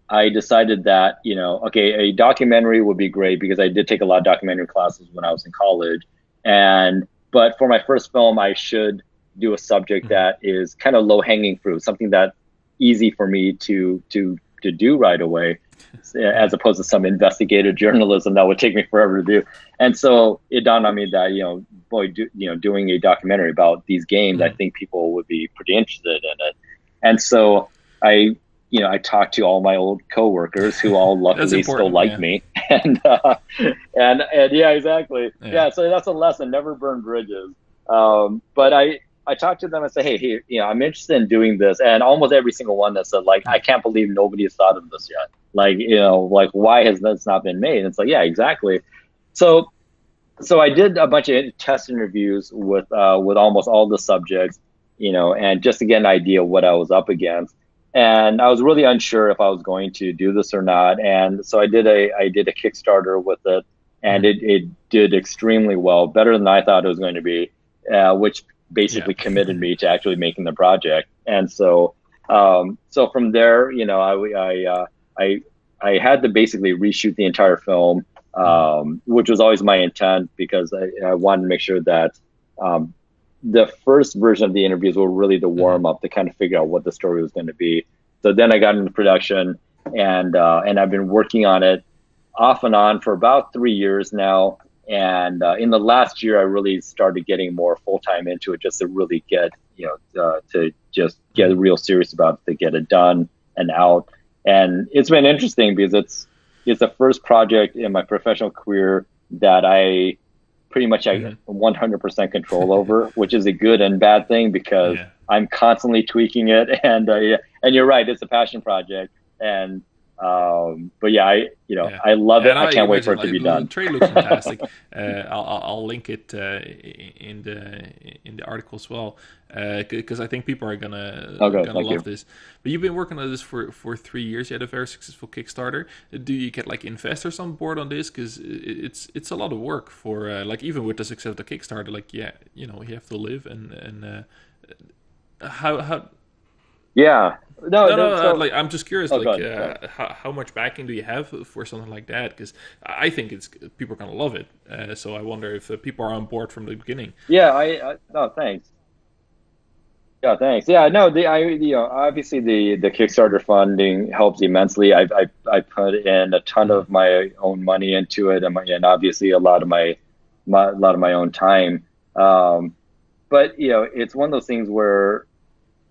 I decided that, okay, a documentary would be great because I did take a lot of documentary classes when I was in college. But for my first film, I should do a subject that is kind of low hanging fruit, something that easy for me to do right away, as opposed to some investigative journalism that would take me forever to do. And so it dawned on me that, doing a documentary about these games, I think people would be pretty interested in it. And so I talked to all my old coworkers who all luckily still like me, and yeah, exactly, yeah. So that's a lesson: never burn bridges. But I talked to them and said, hey, I'm interested in doing this, and almost every single one that said, like, I can't believe nobody has thought of this yet. Like, like, why has this not been made? And it's like, yeah, exactly. So I did a bunch of test interviews with almost all the subjects, and just to get an idea of what I was up against. And I was really unsure if I was going to do this or not. And so I did a Kickstarter with it, and it did extremely well, better than I thought it was going to be, which basically committed me to actually making the project. And so from there, I had to basically reshoot the entire film, which was always my intent, because I wanted to make sure that the first version of the interviews were really the warm up to kind of figure out what the story was going to be. So then I got into production, and I've been working on it off and on for about 3 years now. And in the last year, I really started getting more full time into it, just to really get, to just get real serious about it, to get it done and out. And it's been interesting because it's the first project in my professional career that I pretty much have 100% control over, which is a good and bad thing, because I'm constantly tweaking it. And you're right, it's a passion project. And but yeah, I love it. I can't wait for it to be done. The trailer looks fantastic. I'll link it in the article as well, because I think people are gonna love this. But you've been working on this for 3 years. You had a very successful Kickstarter. Do you get like investors on board on this? Because it's a lot of work for like, even with the success of the Kickstarter, like, you have to live and how. Yeah. No. Like, I'm just curious, go ahead. How much backing do you have for something like that? Because I think people are gonna love it. So I wonder if people are on board from the beginning. Yeah. No, thanks. Yeah, thanks. Yeah, no. Obviously the Kickstarter funding helps immensely. I put in a ton of my own money into it, and obviously a lot of my own time. But it's one of those things where,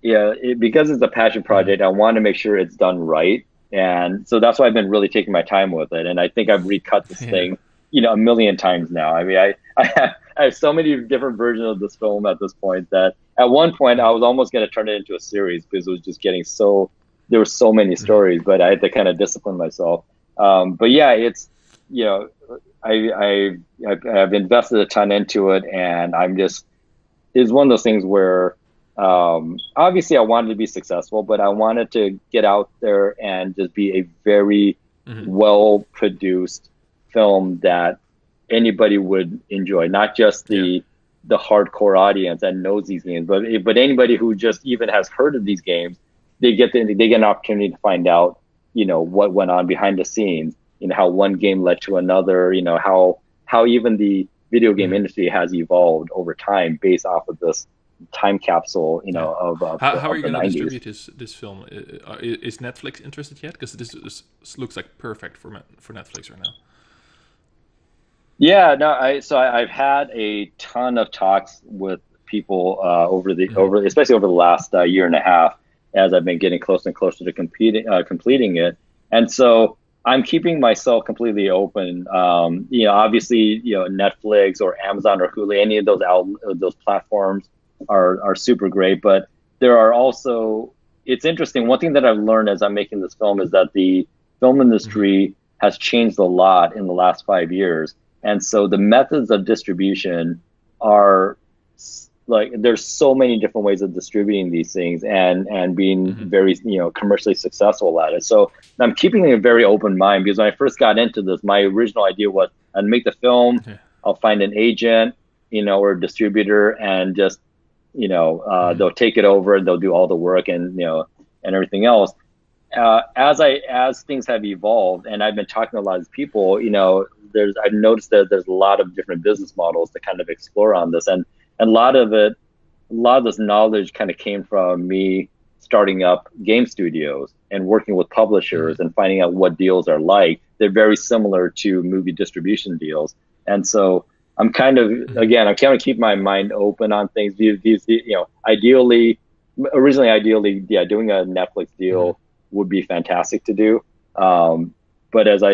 because it's a passion project, I want to make sure it's done right. And so that's why I've been really taking my time with it. And I think I've recut this thing, a million times now. I mean, I have so many different versions of this film at this point that at one point I was almost going to turn it into a series, because it was just getting there were so many stories, but I had to kind of discipline myself. But yeah, it's, I've invested a ton into it, and it's one of those things where, obviously I wanted to be successful, but I wanted to get out there and just be a very well produced film that anybody would enjoy, not just the hardcore audience that knows these games, but anybody who just even has heard of these games. They get an opportunity to find out, what went on behind the scenes, how one game led to another, how even the video game industry has evolved over time based off of this time capsule, of how are you going to 90s. distribute this film? Is Netflix interested yet? Because this looks like perfect for Netflix right now. Yeah, no, I've had a ton of talks with people especially over the last year and a half, as I've been getting closer and closer to completing it. And so I'm keeping myself completely open. Obviously, Netflix or Amazon or Hulu, any of those platforms are super great, but there are also, it's interesting. One thing that I've learned as I'm making this film is that the film industry has changed a lot in the last 5 years. And so the methods of distribution are like there's so many different ways of distributing these things and being very commercially successful at it. So I'm keeping a very open mind, because when I first got into this, my original idea was I'd make the film, I'll find an agent, or a distributor, and just they'll take it over and they'll do all the work and and everything else. As things have evolved, and I've been talking to a lot of people, I've noticed that there's a lot of different business models to kind of explore on this, and a lot of this knowledge kind of came from me starting up game studios and working with publishers and finding out what deals are like. They're very similar to movie distribution deals, and so I'm kind of keep my mind open on things. Ideally, doing a Netflix deal would be fantastic to do. But as I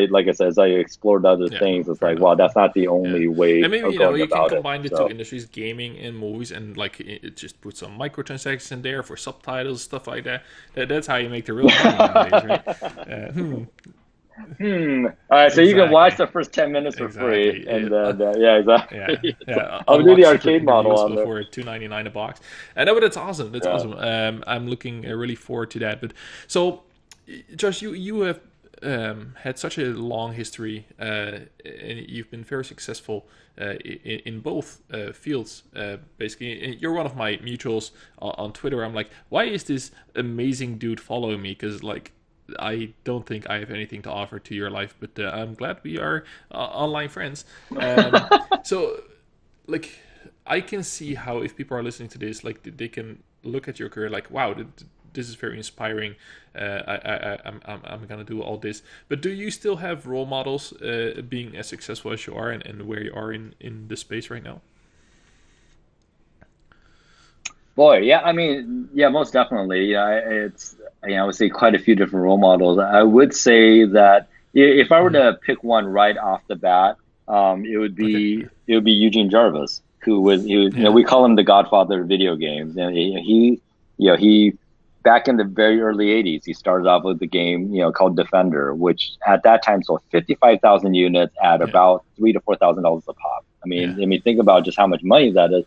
explored other things, it's like, wow, that's not the only way. And maybe you can combine the two industries, gaming and movies, and like it just put some microtransactions in there for subtitles, stuff like that. That's how you make the real money nowadays, right? All right, so you can watch the first 10 minutes for free, and exactly. I'll do the arcade model on there for $2.99 a box, and that's awesome. That's awesome. I'm looking really forward to that. But so, Josh, you have had such a long history, and you've been very successful in both fields. Basically, and you're one of my mutuals on Twitter. I'm like, why is this amazing dude following me? Because I don't think I have anything to offer to your life, but I'm glad we are online friends. So, I can see how if people are listening to this, they can look at your career like, wow, this is very inspiring. I'm gonna do all this. But do you still have role models being as successful as you are and where you are in the space right now? Boy, yeah, I mean, yeah, most definitely. I would say quite a few different role models. I would say that if I were to pick one right off the bat, it would be Eugene Jarvis, who we call him the Godfather of video games. And he back in the very early 80s, he started off with the game called Defender, which at that time sold 55,000 units at about $3,000 to $4,000 a pop. I mean, think about just how much money that is.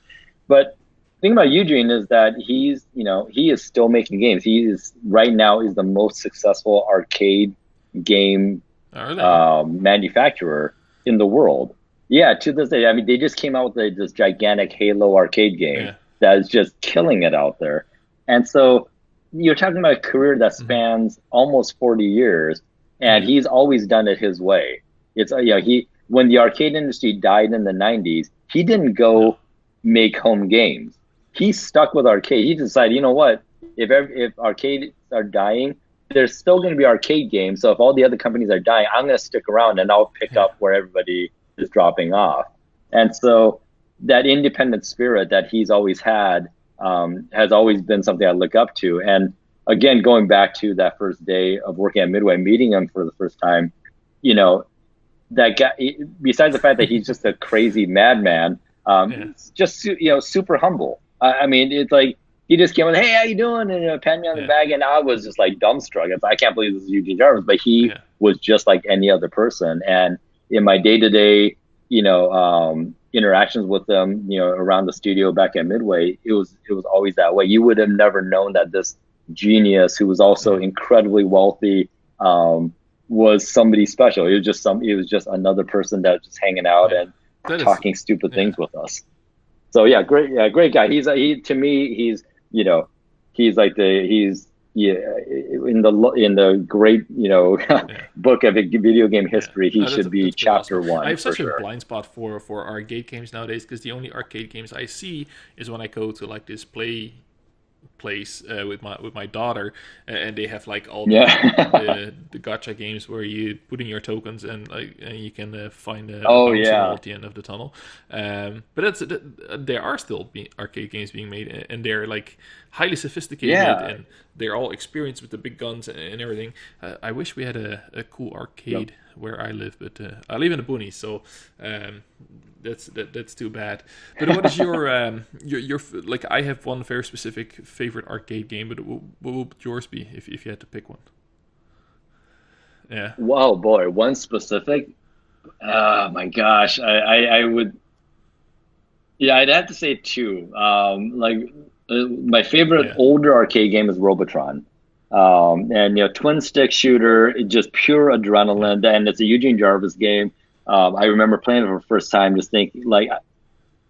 But the thing about Eugene is that he is still making games. He is right now is the most successful arcade game manufacturer in the world. Yeah, to this day. I mean, they just came out with this gigantic Halo arcade game that is just killing it out there. And so you're talking about a career that spans almost 40 years, and he's always done it his way. It's when the arcade industry died in the 90s, he didn't go make home games. He stuck with arcade. He decided, you know what? If arcades are dying, there's still going to be arcade games. So if all the other companies are dying, I'm going to stick around and I'll pick up where everybody is dropping off. And so that independent spirit that he's always had has always been something I look up to. And again, going back to that first day of working at Midway, meeting him for the first time, that guy, besides the fact that he's just a crazy madman, just super humble. I mean, it's like he just came in, hey, how you doing? And pat me on the back, and I was just like dumbstruck. I can't believe this is Eugene Jarvis, but he was just like any other person. And in my day-to-day, interactions with them, around the studio back at Midway, it was always that way. You would have never known that this genius, who was also incredibly wealthy, was somebody special. It was just another person that was just hanging out and talking stupid things with us. So great guy. He's in the great book of video game history. He should be chapter awesome. 1. I have such a blind spot for arcade games nowadays, because the only arcade games I see is when I go to like this place with my daughter, and they have like all the gacha games where you put in your tokens and you can find a at the end of the tunnel. But there are still arcade games being made, and they're like highly sophisticated, and they're all experienced with the big guns and everything. I wish we had a cool arcade where I live, but I live in the boonies, so that's too bad. But what is your like? I have one very specific favorite arcade game, but what would yours be if you had to pick one? Yeah. Wow, boy, one specific. Oh my gosh, I would. Yeah, I'd have to say two. My favorite Yeah. older arcade game is Robotron. And twin stick shooter, just pure Yeah. adrenaline, and it's a Eugene Jarvis game. I remember playing it for the first time, just thinking like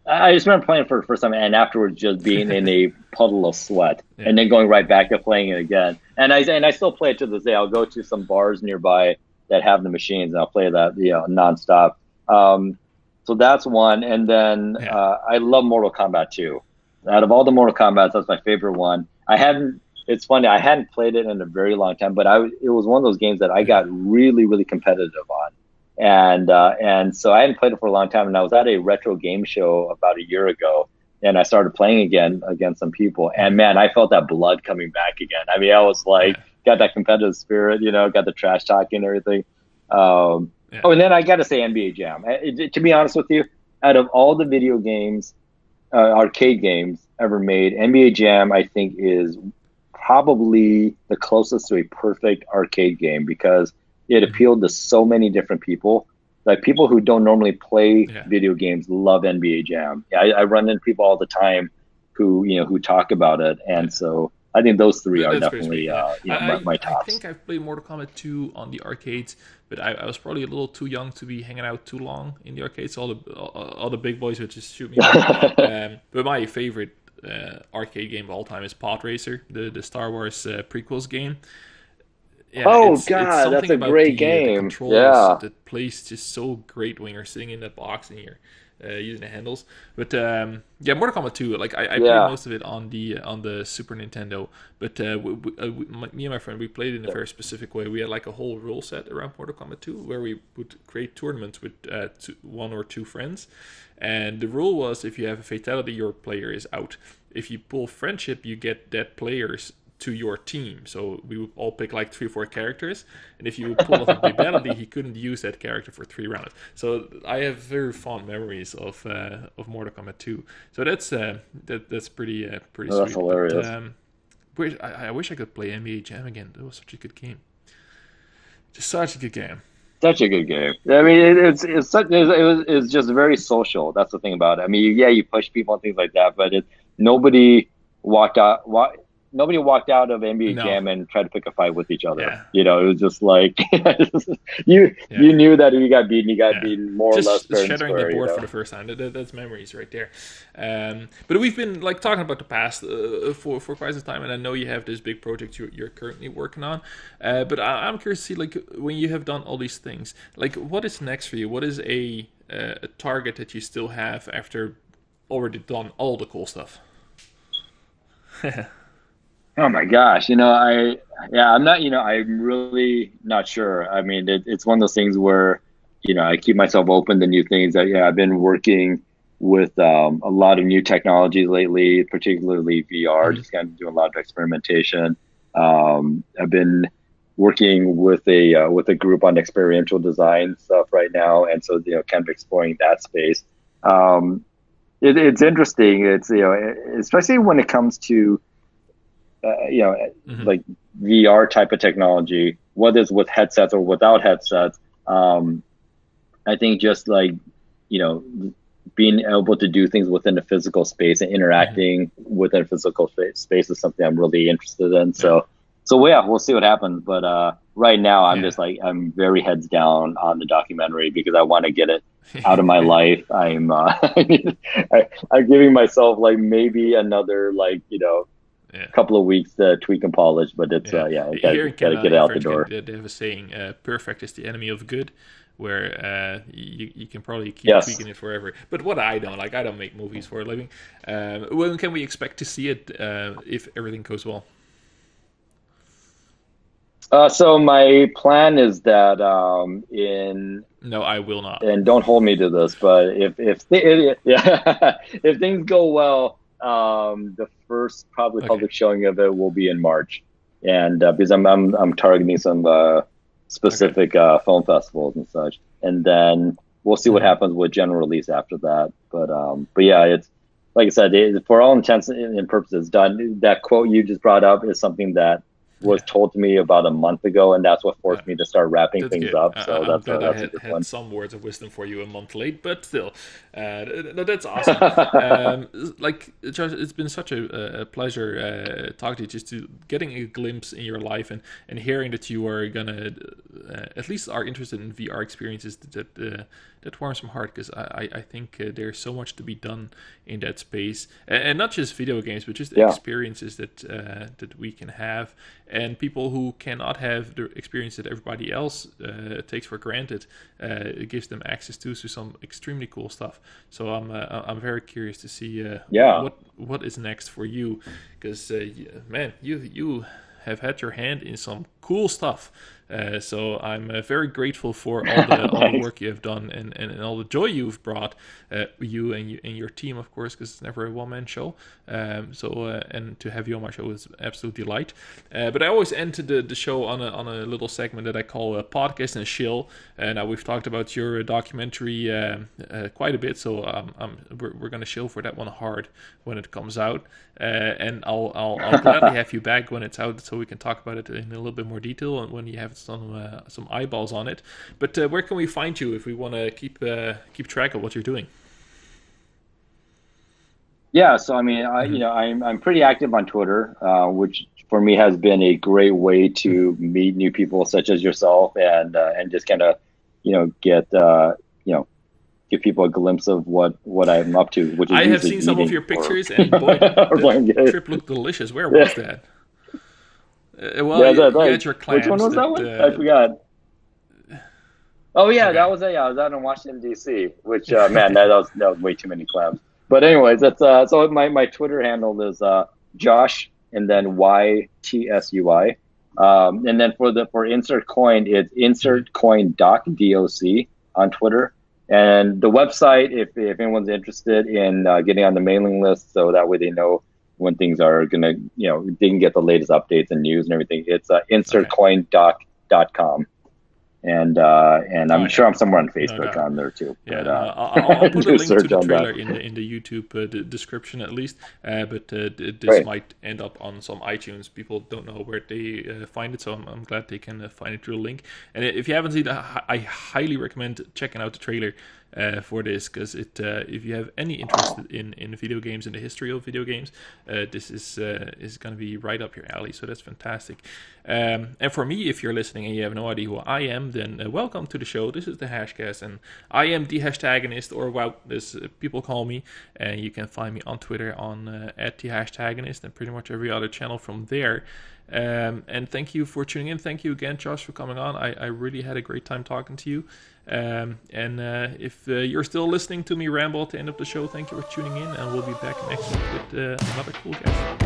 I just remember playing it for the first time, and afterwards just being in a puddle of sweat, Yeah. and then going right back to playing it again. And I still play it to this day. I'll go to some bars nearby that have the machines, and I'll play that nonstop. Um, so that's one, and then Yeah. I love Mortal Kombat 2. Out of all the Mortal Kombat, that's my favorite one. I hadn't. It's funny. I hadn't played it in a very long time, but it was one of those games that I Yeah. got really, really competitive on, and so I hadn't played it for a long time. And I was at a retro game show about a year ago, and I started playing again against some people. And Mhm. man, I felt that blood coming back again. I mean, I was like, Yeah. got that competitive spirit, got the trash talking and everything. Yeah. Oh, and then I got to say NBA Jam. To be honest with you, out of all the video games, arcade games ever made, NBA Jam I think is probably the closest to a perfect arcade game because it Mhm. appealed to so many different people. Like people who don't normally play Yeah. video games love NBA Jam. Yeah, I run into people all the time who talk about it, and Yeah. so I think those three are That's pretty sweet. definitely Yeah. my I tops. think I've played Mortal Kombat 2 on the arcades, but I was probably a little too young to be hanging out too long in the arcades. All the big boys would just shoot me away. But my favorite arcade game of all time is Pod Racer, the Star Wars prequels game. Yeah, Oh it's God, that's something a about great the game. controls Yeah. that plays just so great when you're sitting in that box and you're using the handles. But yeah, Mortal Kombat 2, like I played Yeah. most of it on the Super Nintendo. But me and my friend, we played it in a very specific way. We had like a whole rule set around Mortal Kombat 2 where we would create tournaments with one or two friends. And the rule was if you have a fatality, your player is out. If you pull friendship, you get that players to your team. So we would all pick like 3 or 4 characters, and if you would pull off a fatality, he couldn't use that character for 3 rounds. So I have very fond memories of Mortal Kombat 2. So that's pretty Oh, that's sweet. But hilarious. I wish I could play NBA Jam again. That was such a good game. Just such a good game. Such a good game. I mean, it's just very social. That's the thing about it. I mean, yeah, you push people and things like that, but nobody walked out. Nobody walked out of NBA No, Jam and tried to pick a fight with each other. yeah, It was just like you yeah. knew that if you got beaten, you got Yeah, beaten more or less just fair and shattering the square. board for the first time. That's memories right there. But we've been like talking about the past for quite some time, and I know you have this big project you're currently working on. But I'm curious to see like when you have done all these things, like what is next for you? What is a target that you still have after already done all the cool stuff? Oh my gosh, I'm not, I'm really not sure. I mean, it's one of those things where, I keep myself open to new things. I've been working with a lot of new technologies lately, particularly VR, Hmm. just kind of doing a lot of experimentation. I've been working with a group on experiential design stuff right now, and so kind of exploring that space. Um, it's interesting. It's especially when it comes to uh, you know, Hmm. like VR type of technology, whether it's with headsets or without headsets. I think just like, you know, being able to do things within a physical space and Hmm. interacting within a physical space is something I'm really interested in. Yeah, So yeah, we'll see what happens. But right now, I'm yeah. just like I'm very heads down on the documentary because I want to get it out of my life. I'm giving myself like maybe another like Yeah. couple of weeks to tweak and polish, but it's Yeah, yeah, I here in gotta Canada, get it in out the French, door. they have a saying: "Perfect is the enemy of good," where you can probably keep Yes. tweaking it forever. But what I don't like, I don't make movies for a living. When can we expect to see it if everything goes well? So my plan is that in No, I will not. and don't hold me to this, but yeah, if things go well, the first probably Okay. public showing of it will be in March, and because I'm targeting some Okay. specific film festivals and such, and then we'll see what Hmm. happens with general release after that. But yeah, it's like I said, for all intents and purposes, done. That quote you just brought up is something that was told to me about a month ago, and that's what forced me to start wrapping That's things good. up. So I'm that's glad a, I that's a good had one. some words of wisdom for you a month late, but still, no, that's awesome. Like Josh, it's been such a pleasure talking to you, just to getting a glimpse in your life and hearing that you are gonna at least are interested in VR experiences. That warms my heart, because I think there's so much to be done in that space, and not just video games, but just experiences that we can have, and people who cannot have the experience that everybody else takes for granted. It gives them access to some extremely cool stuff. So I'm very curious to see what is next for you, because man, you have had your hand in some cool stuff. So I'm very grateful for all the work you have done, and all the joy you've brought, you and your team, of course, because it's never a one-man show. And to have you on my show is an absolute delight. But I always end the show on a little segment that I call a podcast and shill. Now we've talked about your documentary quite a bit, so we're going to shill for that one hard when it comes out. And I'll gladly have you back when it's out, so we can talk about it in a little bit more detail, and when you have some eyeballs on it. But where can we find you if we want to keep track of what you're doing? Yeah, so I mean, I'm pretty active on Twitter, which for me has been a great way to meet new people such as yourself, and just kind of get give people a glimpse of what I'm up to. Which is I have seen some of your pictures, and boy, the trip looked delicious. Where was that? You had your clams. Which one was that one? I forgot. Oh yeah, okay. That was I was out in Washington D.C. Which man, that was way too many clams. But anyways, that's so my Twitter handle is Josh and then YTSUI. And then for Insert Coin, it's insertcoin.doc on Twitter. And the website, if anyone's interested in getting on the mailing list, so that way they know when things are gonna, they can get the latest updates and news and everything. It's insertcoindoc.com. And I'm sure I'm somewhere on Facebook on there too. Yeah, but, I'll put a link to the trailer in the YouTube description at least. But this might end up on some iTunes. People don't know where they find it, so I'm glad they can find it through a link. And if you haven't seen it, I highly recommend checking out the trailer for this, because if you have any interest in video games and the history of video games, this is going to be right up your alley. So that's fantastic. And for me, if you're listening and you have no idea who I am, then welcome to the show. This is the Hashcast, and I am the Hashtagonist, or as people call me. And you can find me on Twitter at the Hashtagonist, and pretty much every other channel from there. And thank you for tuning in. Thank you again, Josh, for coming on. I really had a great time talking to you. If you're still listening to me ramble at the end of the show, thank you for tuning in, and we'll be back next week with another cool guest.